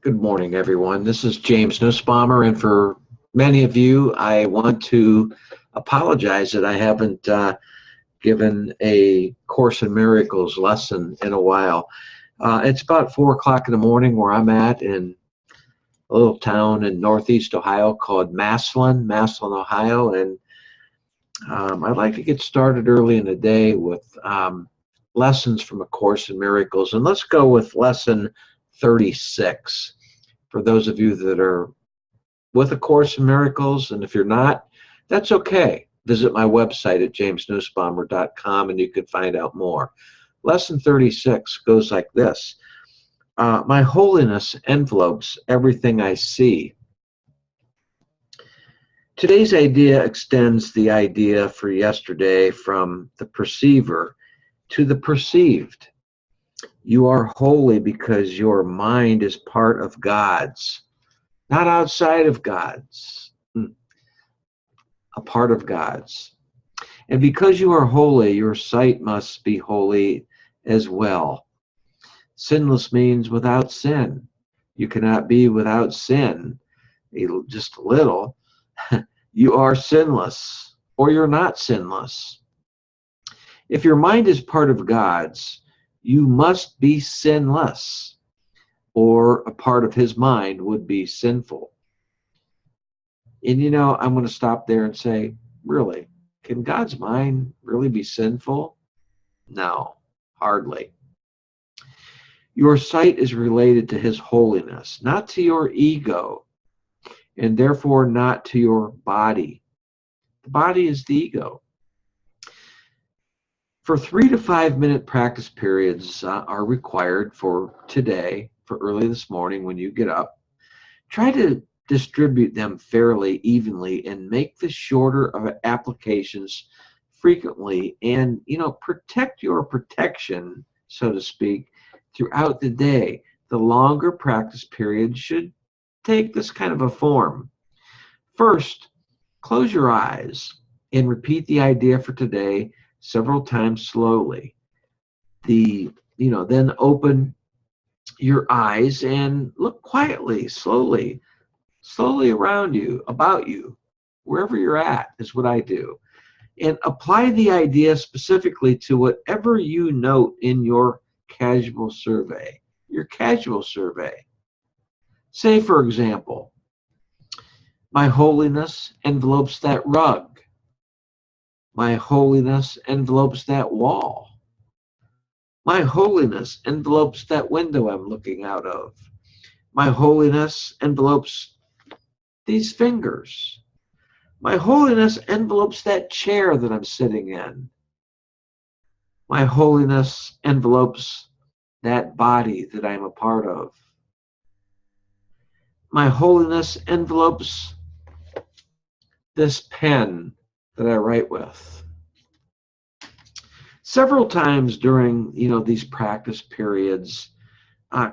Good morning, everyone. This is James Nussbaumer, and for many of you, I want to apologize that I haven't given a Course in Miracles lesson in a while. It's about 4 o'clock in the morning where I'm at in a little town in northeast Ohio called Massillon, Ohio, and I'd like to get started early in the day with lessons from A Course in Miracles. And let's go with lesson 36. For those of you that are with A Course in Miracles, and if you're not, that's okay. Visit my website at jamesnussbaumer.com and you can find out more. Lesson 36 goes like this. My holiness envelopes everything I see. Today's idea extends the idea for yesterday from the perceiver to the perceived. You are holy because your mind is part of God's, not outside of God's, a part of God's. And because you are holy, your sight must be holy as well. Sinless means without sin. You cannot be without sin, just a little. You are sinless, or you're not sinless. If your mind is part of God's, you must be sinless, or a part of his mind would be sinful. And you know, I'm going to stop there and say, really, can God's mind really be sinful? No, hardly. Your sight is related to his holiness, not to your ego, and therefore not to your body. The body is the ego. For 3 to 5 minute practice periods are required for today, for early this morning when you get up. Try to distribute them fairly evenly and make the shorter of applications frequently, and protect your protection, so to speak, throughout the day. The longer practice period should take this kind of a form. First, close your eyes and repeat the idea for today several times slowly. Then open your eyes and look quietly, slowly around you, about you, wherever you're at is what I do. And apply the idea specifically to whatever you note in your casual survey. Say, for example, my holiness envelopes that rug. My holiness envelopes that wall. My holiness envelopes that window I'm looking out of. My holiness envelopes these fingers. My holiness envelopes that chair that I'm sitting in. My holiness envelopes that body that I'm a part of. My holiness envelopes this pen that I write with. Several times during these practice periods,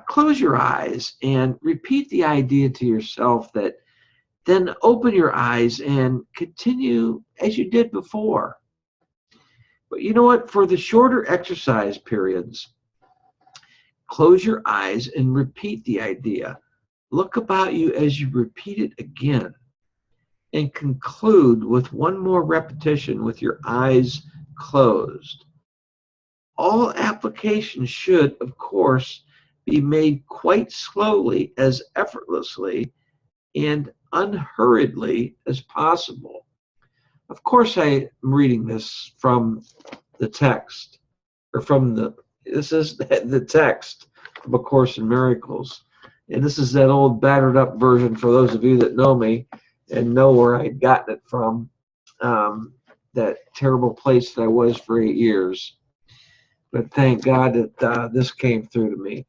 close your eyes and repeat the idea to yourself, that then open your eyes and continue as you did before. But you know what? For the shorter exercise periods, close your eyes and repeat the idea. Look about you as you repeat it again, and conclude with one more repetition with your eyes closed. All applications should, of course, be made quite slowly, as effortlessly and unhurriedly as possible. Of course, I am reading this from the text, or this is the text of A Course in Miracles. And this is that old battered up version for those of you that know me and know where I'd gotten it from, that terrible place that I was for 8 years. But thank God that this came through to me.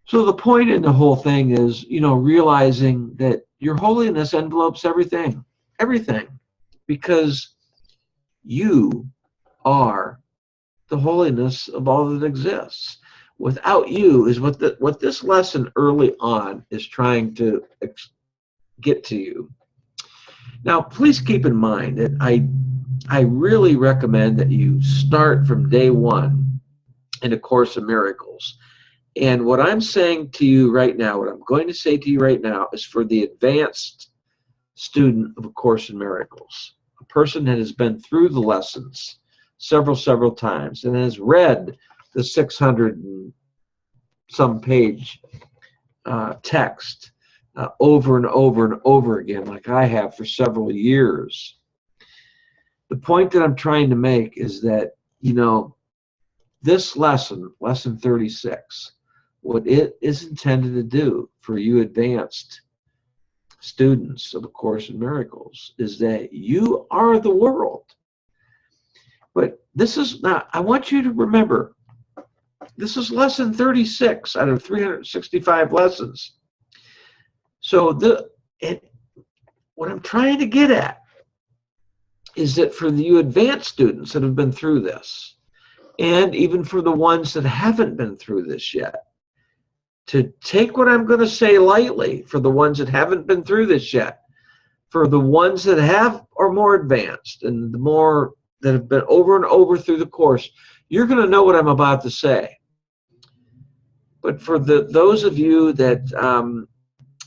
So the point in the whole thing is, realizing that your holiness envelopes everything, because you are the holiness of all that exists. Without you is what this lesson early on is trying to get to you. Now, please keep in mind that I really recommend that you start from day one in A Course in Miracles And what I'm saying to you right now, what I'm going to say to you right now, is for the advanced student of A Course in Miracles, a person that has been through the lessons several times and has read the 600 and some page text over and over again, like I have for several years. The point that I'm trying to make is that, you know, this lesson, lesson 36, what it is intended to do for you advanced students of A Course in Miracles is that you are the world. But this is not, I want you to remember, this is lesson 36 out of 365 lessons. So what I'm trying to get at is that for you advanced students that have been through this, and even for the ones that haven't been through this yet, to take what I'm going to say lightly for the ones that haven't been through this yet. For the ones that have are more advanced and the more that have been over and over through the course, you're going to know what I'm about to say. But for those of you that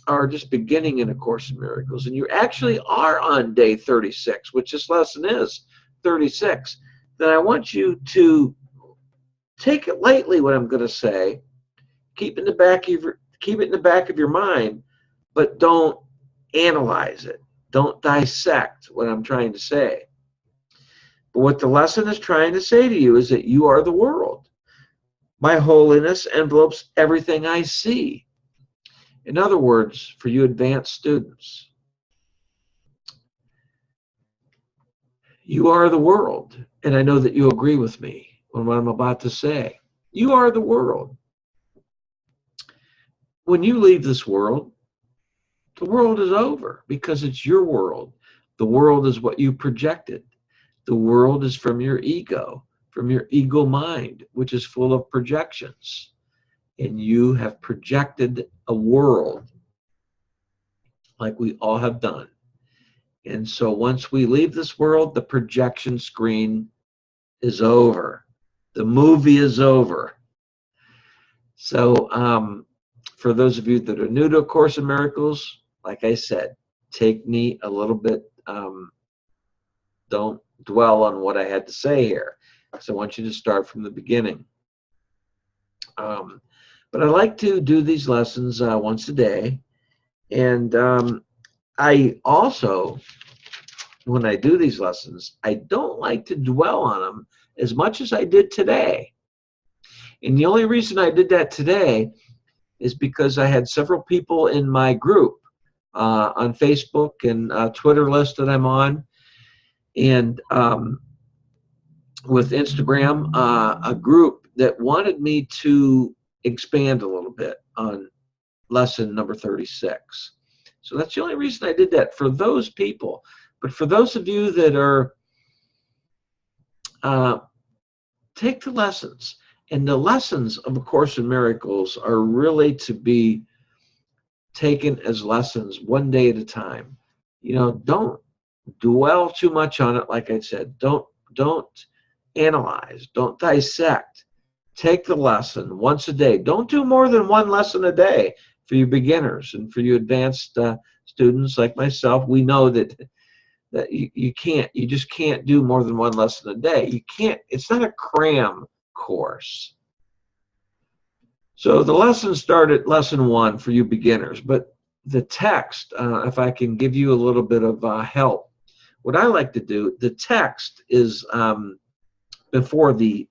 are just beginning in A Course in Miracles, and you actually are on day 36, which this lesson is 36, then I want you to take it lightly what I'm going to say. Keep it in the back of your mind, but don't analyze it. Don't dissect what I'm trying to say. But what the lesson is trying to say to you is that you are the world. My holiness envelopes everything I see. In other words, for you advanced students, you are the world. And I know that you agree with me on what I'm about to say. You are the world. When you leave this world, the world is over because it's your world. The world is what you projected. The world is from your ego mind, which is full of projections. And you have projected a world like we all have done. And so once we leave this world, the projection screen is over. The movie is over. So, for those of you that are new to A Course in Miracles, like I said, take me a little bit, don't dwell on what I had to say here, because I want you to start from the beginning. But I like to do these lessons once a day, and I also, when I do these lessons, I don't like to dwell on them as much as I did today. And the only reason I did that today is because I had several people in my group on Facebook and Twitter list that I'm on, and with Instagram, a group that wanted me to expand a little bit on lesson number 36. So that's the only reason I did that, for those people. But for those of you that are, take the lessons. And the lessons of A Course in Miracles are really to be taken as lessons one day at a time. You know, don't dwell too much on it, like I said. Don't analyze. Don't dissect. Take the lesson once a day. Don't do more than one lesson a day for you beginners. And for you advanced students like myself, we know that you just can't do more than one lesson a day. You can't. It's not a cram course. So the lesson started at lesson 1 for you beginners, but the text, if I can give you a little bit of help, what I like to do, the text is before the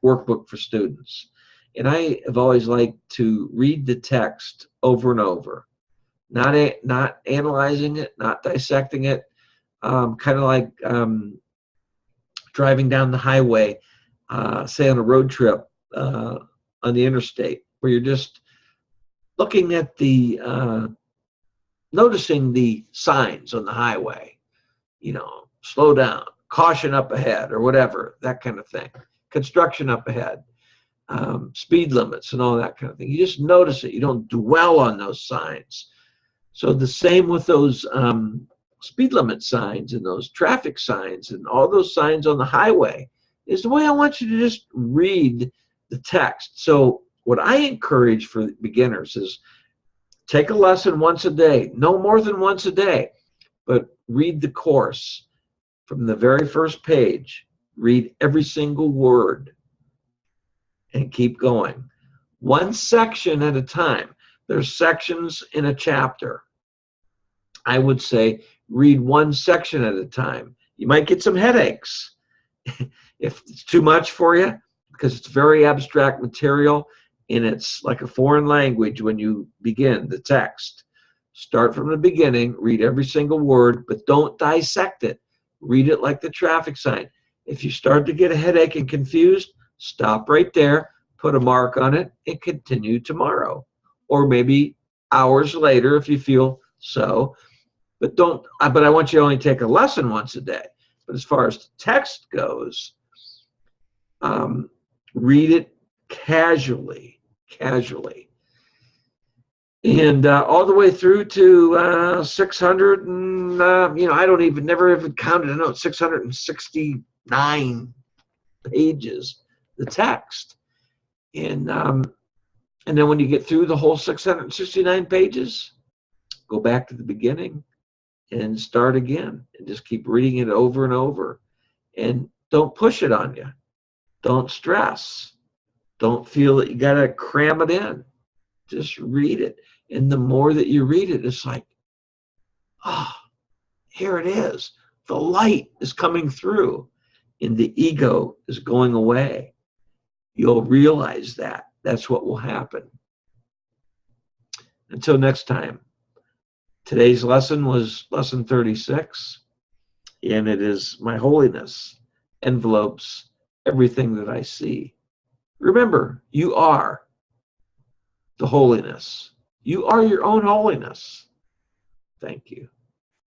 workbook for students. And I have always liked to read the text over and over, not analyzing it, not dissecting it, kind of like driving down the highway, say on a road trip on the interstate, where you're just looking at the, noticing the signs on the highway, you know, slow down, caution up ahead, or whatever, that kind of thing, construction up ahead, speed limits and all that kind of thing. You just notice it. You don't dwell on those signs. So the same with those speed limit signs and those traffic signs and all those signs on the highway is the way I want you to just read the text. So what I encourage for beginners is take a lesson once a day, no more than once a day, but read the course from the very first page. Read every single word and keep going. One section at a time. There's sections in a chapter. I would say read one section at a time. You might get some headaches if it's too much for you, because it's very abstract material and it's like a foreign language when you begin the text. Start from the beginning, read every single word, but don't dissect it. Read it like the traffic sign. If you start to get a headache and confused, stop right there, put a mark on it, and continue tomorrow. Or maybe hours later if you feel so. But I want you to only take a lesson once a day. But as far as the text goes, read it casually, and all the way through to 600 and I don't even never even counted. I know it's 669 pages, the text, and then when you get through the whole 669 pages, go back to the beginning and start again, and just keep reading it over and over, and don't push it on you. Don't stress. Don't feel that you got to cram it in. Just read it. And the more that you read it, it's like, here it is. The light is coming through and the ego is going away. You'll realize that. That's what will happen. Until next time. Today's lesson was lesson 36, and it is my holiness envelopes everything that I see. Remember, you are the holiness. You are your own holiness. Thank you.